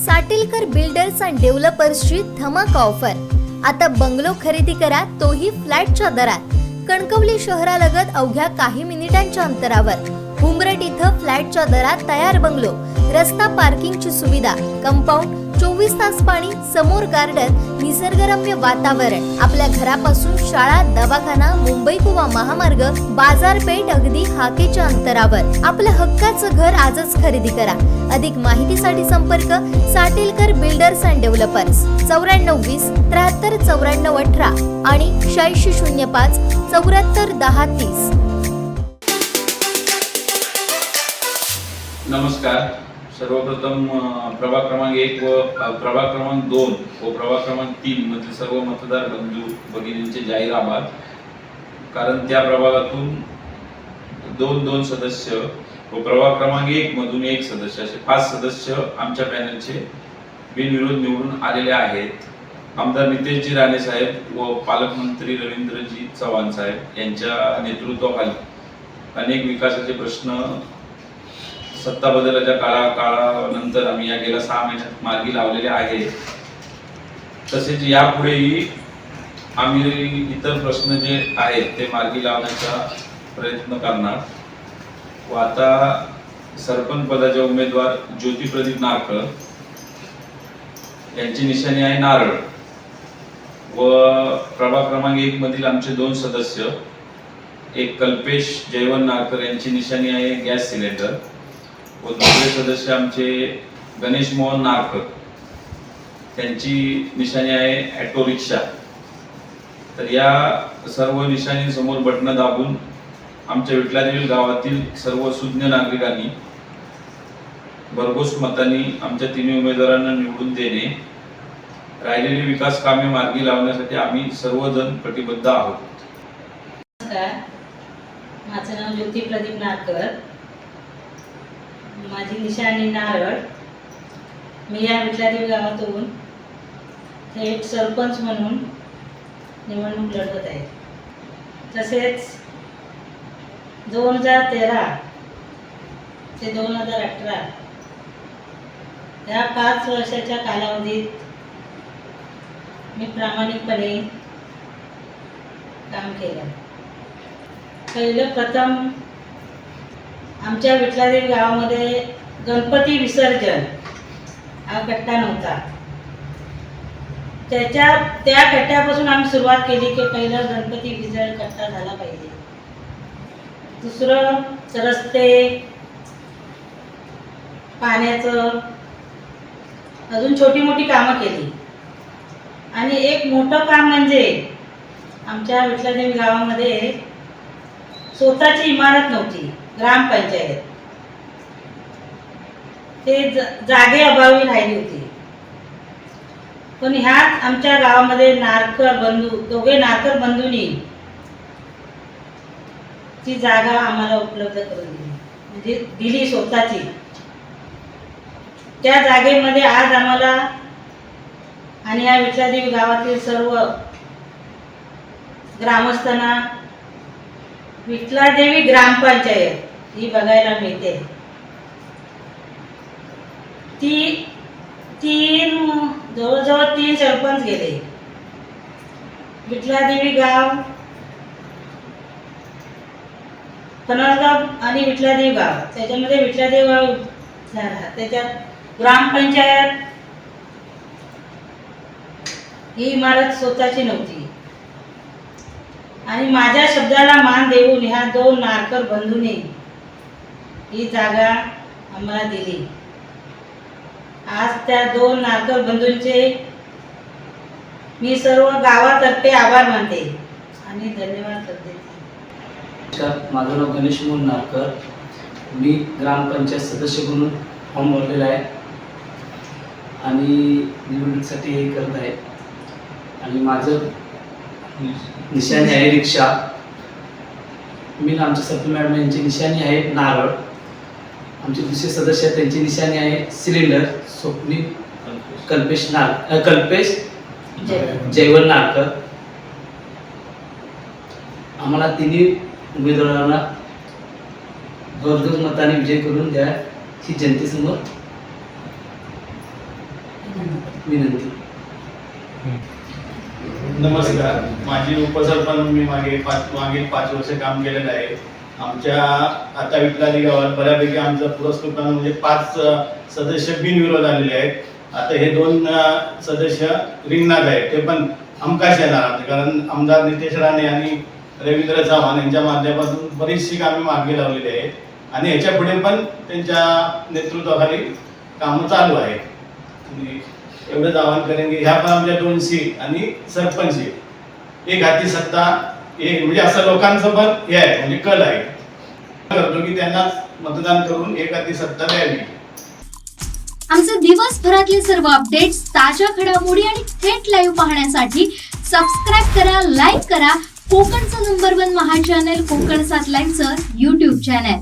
साटिलकर builders and डेव्हलपर्सची धमाका offer. आता bungalow खरेदी करा, तोही फ्लॅटच्या दरात। कणकवली शहरालगत अवघ्या काही मिनिटांच्या अंतरावर उमरट इथं फ्लॅटच्या दरात तयार बंगलो, रस्ता पार्किंगची सुविधा, कंपाऊंड, 24 तास पाणी, समोर गार्डन, निसर्गरम्य वातावरण। आपल्या घरापासून शाळा, दवाखाना, मुंबई गोवा महामार्ग, बाजारपेठ अगदी हाकेच्या अंतरावर। आपलं हक्काचं घर आजच खरेदी करा। अधिक माहितीसाठी संपर्क साटिलकर बिल्डर्स अँड डेव्हलपर्स 9420 73 94 18 आणि 8605 74 10 30। नमस्कार। सर्वप्रथम प्रभाग क्रमांक 1 व प्रभाग क्रमांक 2 व प्रभाग क्रमांक 3 मधील सर्व मतदार बंधू भगिनींचे जाहीर आभार। कारण त्या प्रभागातून 2 सदस्य व प्रभाग क्रमांक 1 मधून 1 सदस्य असे 5 सदस्य आमच्या पॅनलचे बिनविरोध निवडून आलेले आहेत। आमदार नितेशजी राणे साहेब व पालकमंत्री रवींद्रजी चव्हाण साहेब यांच्या नेतृत्वाखाली अनेक विकासाचे प्रश्न सत्ता बदलाच्या काळानंतर आम्ही या गेल्या 6 महिन्यात मार्गी लावलेले आहेत। तसेच यापुढेही आम्ही इतर प्रश्न जे आहेत ते मार्गी लावण्याचा प्रयत्न करणार। व आता सरपंच पदाचे उमेदवार ज्योती प्रदीप नारकर यांची निशाणी आहे नारळ व प्रभाग क्रमांक 1 मधील आमचे 2 सदस्य, एक कल्पेश जयवंत नारकर यांची निशाणी आहे गॅस सिलेंडर व दुसरे सदस्य आमचे गणेश मोहन नारकर त्यांची निशाणी आहे ऑटो रिक्षा। तर या सर्व निशाणींसमोर बटन दाबून आमच्या विटलादेवी गावातील सर्व सुज्ञ नागरिकांनी भरघोस मतांनी आमच्या 3 उमेदवारांना निवडून देणे। राहिलेली विकास कामे मार्गी लावण्यासाठी आम्ही सर्वजण कटिबद्ध आहोत। नमस्कार, माझं नाव ज्योती प्रदीप नारकर, माझी निशाणी नारळ। मी या विटलादेवी गावातून थेट सरपंच म्हणून निवडणूक लढवत आहे। तसेच 2013 ते 2018 या 5 वर्षाच्या कालावधीत मी प्रामाणिकपणे काम केलं। प्रथम आमच्या विटलादेवी गावामध्ये गणपती विसर्जन हा कट्टा नव्हता। त्या कट्ट्यापासून आम्ही सुरुवात केली की पहिलं गणपती विसर्जन कट्टा झाला पाहिजे। दुसरं रस्ते, पाण्याचं, अजून छोटी मोठी कामं केली। आणि एक मोठं काम म्हणजे आमच्या विटलादेवी गावामध्ये स्वतःची इमारत नव्हती, ग्रामपंचायत ते जागे अभावी राहिली होती। पण ह्यात आमच्या गावामध्ये नारकर बंधू, दोघे नारकर बंधूंनी ती जागा आम्हाला उपलब्ध करून दिली, म्हणजे दिली स्वतःची। त्या जागेमध्ये आज आम्हाला आणि या विटलादेवी गावातील सर्व ग्रामस्थांना विटलादेवी ग्रामपंचायत ही बघायला मिळते। जवळजवळ 3 सरपंच गेले। विटलादेवी गाव, पनसगाव आणि विटलादेवी गाव, त्याच्यामध्ये विटलादेवी गाव झाला। त्याच्यात ग्रामपंचायत ही इमारत स्वतःची नव्हती। आणि माझ्या शब्दाला मान देऊन ह्या 2 नारकर बंधूंनी ही जागा आम्हाला दिली। आज त्या 2 नारकर बंधूंचे मी सर्व गावातर्फे आभार मानते आणि धन्यवाद करते। माझं नाव गणेश मोहन नारकर, मी ग्रामपंचायत सदस्य म्हणून फॉर्म भरलेला आहे आणि निवडणुकीसाठी हे करत आहे। आणि माझं निशाणी आहे रिक्षा। मी आमच्या सरपंच मॅडम यांची निशाणी आहे नारळ। आमचे दुसरे सदस्य आहेत त्यांची निशाणी आहे सिलेंडर, स्वप्नील कल्पेश जयवंत नारकर। आम्हाला 3 उमेदवारांना भरघोस मताने विजय करून द्या ही जनतेसमोर विनंती. नमस्कार. माझी उपसरपंच मी मागील 5 वर्ष काम केलेलं आहे. आमच्या आता विटलाली गावात बऱ्यापैकी आमचं पुरस्कृतांना म्हणजे 5 सदस्य बिनविरोध आलेले आहेत. आता हे 2 सदस्य रिंगणात आहेत, ते पण हमखास येणार आमचे, कारण आमदार नितेश राणे आणि रवींद्र चव्हाण यांच्या माध्यमातून बरीचशी कामे मार्गी लावलेली आहेत आणि ह्याच्या पुढे पण त्यांच्या नेतृत्वाखाली कामं चालू आहेत. आणि एवढंच आवाहन करेन की ह्या पण आमच्या 2 सीट आणि सरपंच सीट एक हाती सत्ता एक, म्हणजे असं लोकांचं पण हे आहे, म्हणजे कल आहे. करतो की त्यांना मतदान करून एक हाती सत्ता द्यावी. आमचे दिवसभरातले सर्व अपडेट्स, ताज्या घडामोडी आणि थेट लाईव्ह पाहण्यासाठी सबस्क्राईब करा, लाईक करा कोकणचं नंबर 1 महा चॅनल कोकण 7 लाईनचं YouTube चॅनल.